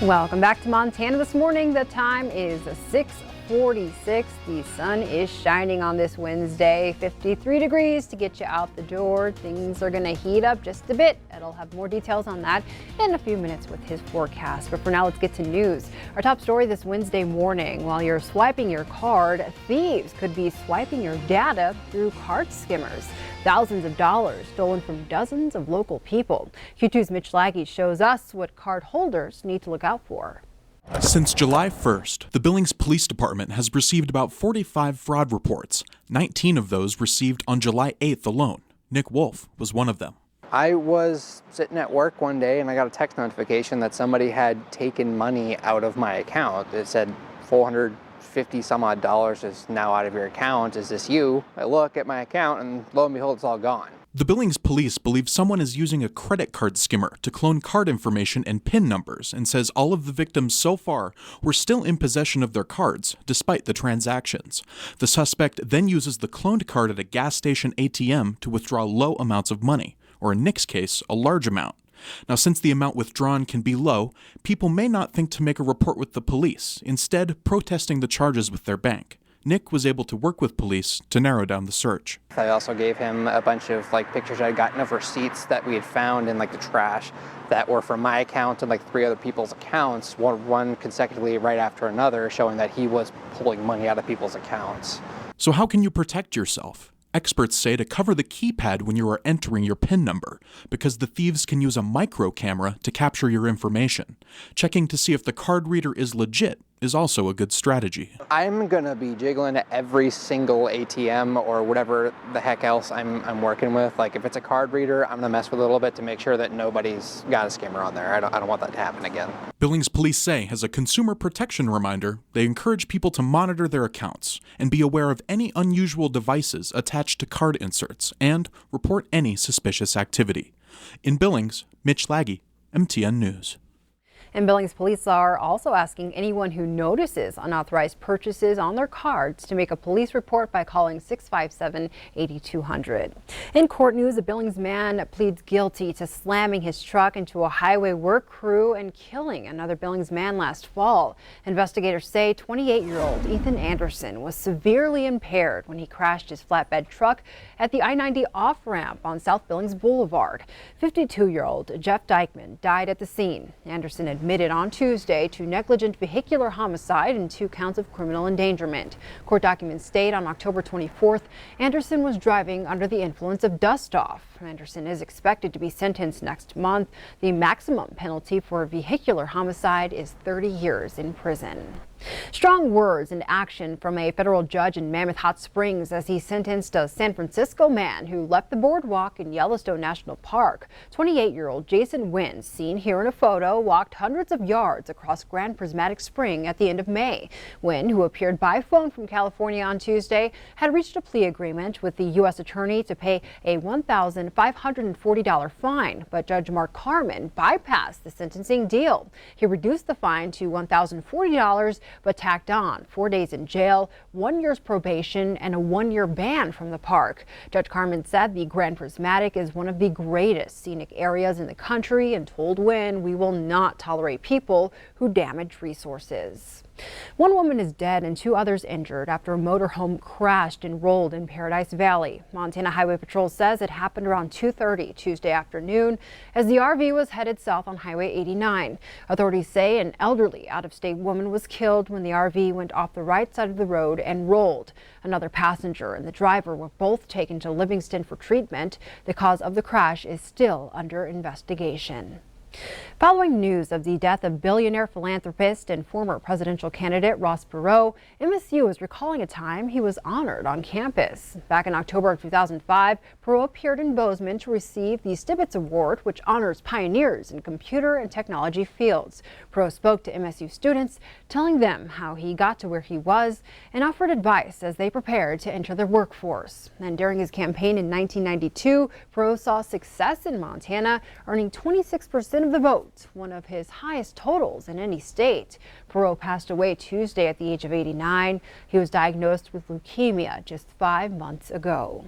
Welcome back to Montana this morning. The time is 6:46. The sun is shining on this Wednesday. 53 degrees to get you out the door. Things are going to heat up just a bit. I'll have more details on that in a few minutes with his forecast. But for now, let's get to news. Our top story this Wednesday morning. While you're swiping your card, thieves could be swiping your data through card skimmers. Thousands of dollars stolen from dozens of local people. Q2's Mitch Laggy shows us what card holders need to look out for. Since July 1st, the Billings Police Department has received about 45 fraud reports. 19 of those received on July 8th alone. Nick Wolf was one of them. I was sitting at work one day and I got a text notification that somebody had taken money out of my account. It said $450 some odd is now out of your account. Is this you? I look at my account and lo and behold, it's all gone. The Billings police believe someone is using a credit card skimmer to clone card information and PIN numbers, and says all of the victims so far were still in possession of their cards despite the transactions. The suspect then uses the cloned card at a gas station ATM to withdraw low amounts of money, or in Nick's case, a large amount. Now, since the amount withdrawn can be low, people may not think to make a report with the police, instead protesting the charges with their bank. Nick was able to work with police to narrow down the search. I also gave him a bunch of pictures I'd gotten of receipts that we had found in the trash that were from my account and 3 other people's accounts, one consecutively right after another, showing that he was pulling money out of people's accounts. So how can you protect yourself? Experts say to cover the keypad when you are entering your PIN number, because the thieves can use a micro camera to capture your information. Checking to see if the card reader is legit is also a good strategy. I'm gonna be jiggling at every single ATM or whatever the heck else I'm working with. If it's a card reader, I'm gonna mess with it a little bit to make sure that nobody's got a skimmer on there. I don't want that to happen again. Billings police say, as a consumer protection reminder, they encourage people to monitor their accounts and be aware of any unusual devices attached to card inserts and report any suspicious activity. In Billings, Mitch Laggy, MTN News. And Billings police are also asking anyone who notices unauthorized purchases on their cards to make a police report by calling 657-8200. In court news, a Billings man pleads guilty to slamming his truck into a highway work crew and killing another Billings man last fall. Investigators say 28-year-old Ethan Anderson was severely impaired when he crashed his flatbed truck at the I-90 off-ramp on South Billings Boulevard. 52-year-old Jeff Dykeman died at the scene. Anderson admitted on Tuesday to negligent vehicular homicide and 2 counts of criminal endangerment. Court documents state on October 24th, Anderson was driving under the influence of dust-off. Anderson is expected to be sentenced next month. The maximum penalty for vehicular homicide is 30 years in prison. Strong words and action from a federal judge in Mammoth Hot Springs as he sentenced a San Francisco man who left the boardwalk in Yellowstone National Park. 28-year-old Jason Wynn, seen here in a photo, walked hundreds of yards across Grand Prismatic Spring at the end of May. Wynn, who appeared by phone from California on Tuesday, had reached a plea agreement with the U.S. attorney to pay a $1,540 fine, but Judge Mark Carman bypassed the sentencing deal. He reduced the fine to $1,040, but tacked on 4 days in jail, 1 year's probation, and a 1-year ban from the park. Judge Carman said the Grand Prismatic is one of the greatest scenic areas in the country and told Wynn, "We will not tolerate people who damage resources." One woman is dead and 2 others injured after a motorhome crashed and rolled in Paradise Valley. Montana Highway Patrol says it happened around 2:30 Tuesday afternoon as the RV was headed south on Highway 89. Authorities say an elderly out-of-state woman was killed when the RV went off the right side of the road and rolled. Another passenger and the driver were both taken to Livingston for treatment. The cause of the crash is still under investigation. Following news of the death of billionaire philanthropist and former presidential candidate Ross Perot, MSU is recalling a time he was honored on campus. Back in October of 2005, Perot appeared in Bozeman to receive the Stibitz Award, which honors pioneers in computer and technology fields. Perot spoke to MSU students, telling them how he got to where he was and offered advice as they prepared to enter the workforce. And during his campaign in 1992, Perot saw success in Montana, earning 26% of the vote, one of his highest totals in any state. Perot passed away Tuesday at the age of 89. He was diagnosed with leukemia just 5 months ago.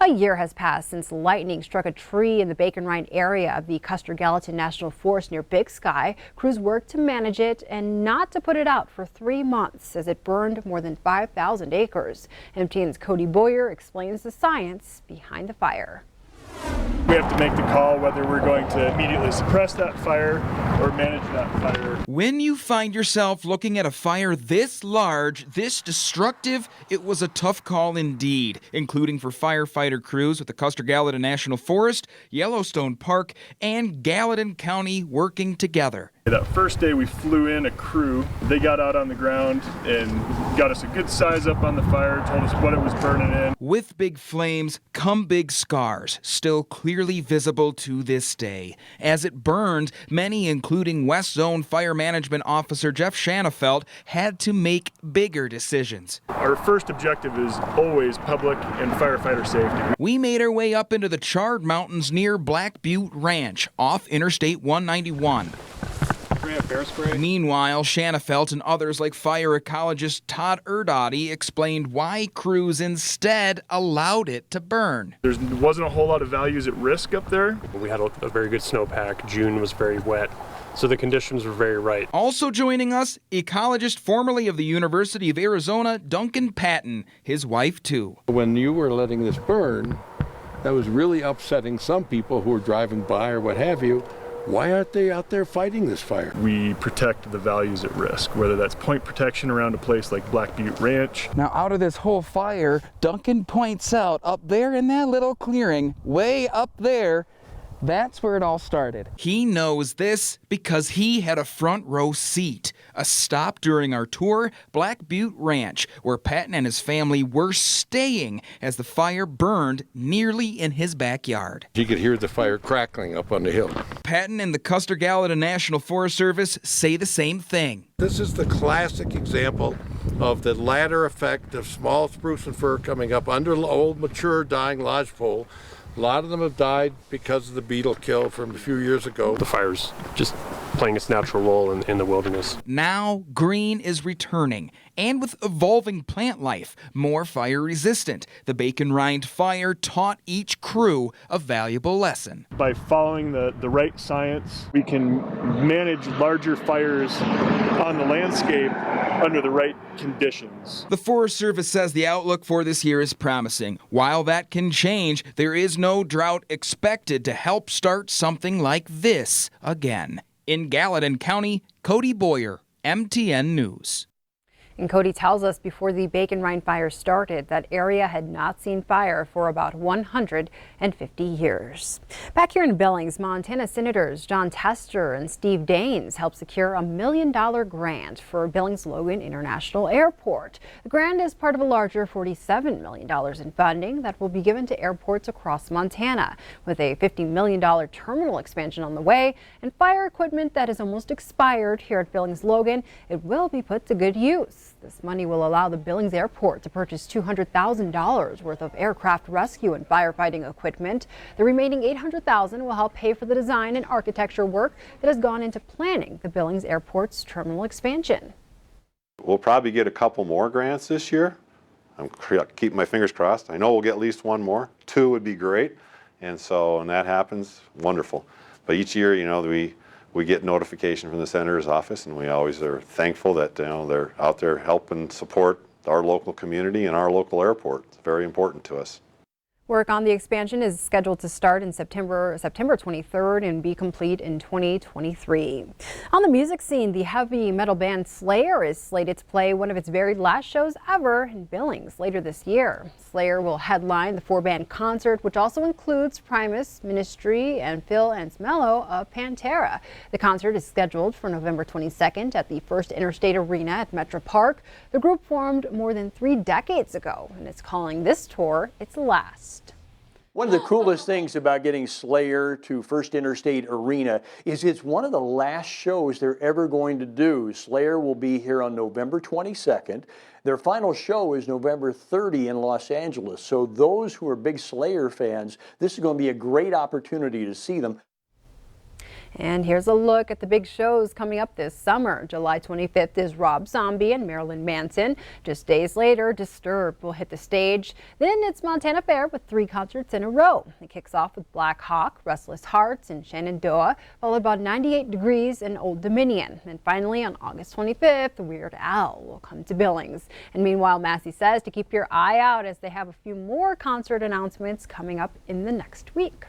A year has passed since lightning struck a tree in the Bacon Rind area of the Custer-Gallatin National Forest near Big Sky. Crews worked to manage it and not to put it out for 3 months as it burned more than 5,000 acres. MTN's Cody Boyer explains the science behind the fire. We have to make the call whether we're going to immediately suppress that fire or manage that fire. When you find yourself looking at a fire this large, this destructive, it was a tough call indeed, including for firefighter crews with the Custer-Gallatin National Forest, Yellowstone Park, and Gallatin County working together. That first day we flew in a crew. They got out on the ground and got us a good size up on the fire, told us what it was burning in. With big flames come big scars, still clearly visible to this day. As it burned, many, including West Zone Fire Management Officer Jeff Shanafelt, had to make bigger decisions. Our first objective is always public and firefighter safety. We made our way up into the charred mountains near Black Butte Ranch off Interstate 191. Meanwhile, Shanafelt and others like fire ecologist Todd Erdody explained why crews instead allowed it to burn. There wasn't a whole lot of values at risk up there. We had a very good snowpack. June was very wet, so the conditions were very right. Also joining us, ecologist formerly of the University of Arizona, Duncan Patton, his wife too. When you were letting this burn, that was really upsetting some people who were driving by or what have you. Why aren't they out there fighting this fire? We protect the values at risk, whether that's point protection around a place like Black Butte Ranch. Now out of this whole fire, Duncan points out up there in that little clearing, way up there, that's where it all started. He knows this because he had a front row seat. A stop during our tour, Black Butte Ranch, where Patton and his family were staying as the fire burned nearly in his backyard. You could hear the fire crackling up on the hill. Patton and the Custer-Gallatin National Forest Service say the same thing. This is the classic example of the ladder effect of small spruce and fir coming up under old, mature, dying lodgepole. A lot of them have died because of the beetle kill from a few years ago. The fire's just playing its natural role in the wilderness. Now green is returning, and with evolving plant life, more fire resistant. The Bacon Rind fire taught each crew a valuable lesson. By following the right science, we can manage larger fires on the landscape under the right conditions. The Forest Service says the outlook for this year is promising. While that can change, there is no drought expected to help start something like this again. In Gallatin County, Cody Boyer, MTN News. And Cody tells us before the Bacon Rind fire started, that area had not seen fire for about 150 years. Back here in Billings, Montana Senators Jon Tester and Steve Daines helped secure a $1 million grant for Billings Logan International Airport. The grant is part of a larger $47 million in funding that will be given to airports across Montana, with a $50 million terminal expansion on the way and fire equipment that is almost expired here at Billings Logan. It will be put to good use. This money will allow the Billings Airport to purchase $200,000 worth of aircraft rescue and firefighting equipment. The remaining $800,000 will help pay for the design and architecture work that has gone into planning the Billings Airport's terminal expansion. We'll probably get a couple more grants this year. I'm keeping my fingers crossed. I know we'll get at least one more. 2 would be great. And so when that happens, wonderful. But each year, you know, we get notification from the senator's office, and we always are thankful that they're out there helping support our local community and our local airport. It's very important to us. Work on the expansion is scheduled to start in September 23rd and be complete in 2023. On the music scene, the heavy metal band Slayer is slated to play one of its very last shows ever in Billings later this year. Slayer will headline the 4-band concert, which also includes Primus, Ministry, and Phil Anselmo of Pantera. The concert is scheduled for November 22nd at the First Interstate Arena at Metro Park. The group formed more than 3 decades ago and is calling this tour its last. One of the coolest things about getting Slayer to First Interstate Arena is it's one of the last shows they're ever going to do. Slayer will be here on November 22nd. Their final show is November 30 in Los Angeles. So those who are big Slayer fans, this is going to be a great opportunity to see them. And here's a look at the big shows coming up this summer. July 25th is Rob Zombie and Marilyn Manson. Just days later, Disturbed will hit the stage. Then it's Montana Fair with 3 concerts in a row. It kicks off with Black Hawk, Restless Hearts, and Shenandoah, followed by 98 Degrees and Old Dominion. And finally, on August 25th, Weird Al will come to Billings. And meanwhile, Massey says to keep your eye out as they have a few more concert announcements coming up in the next week.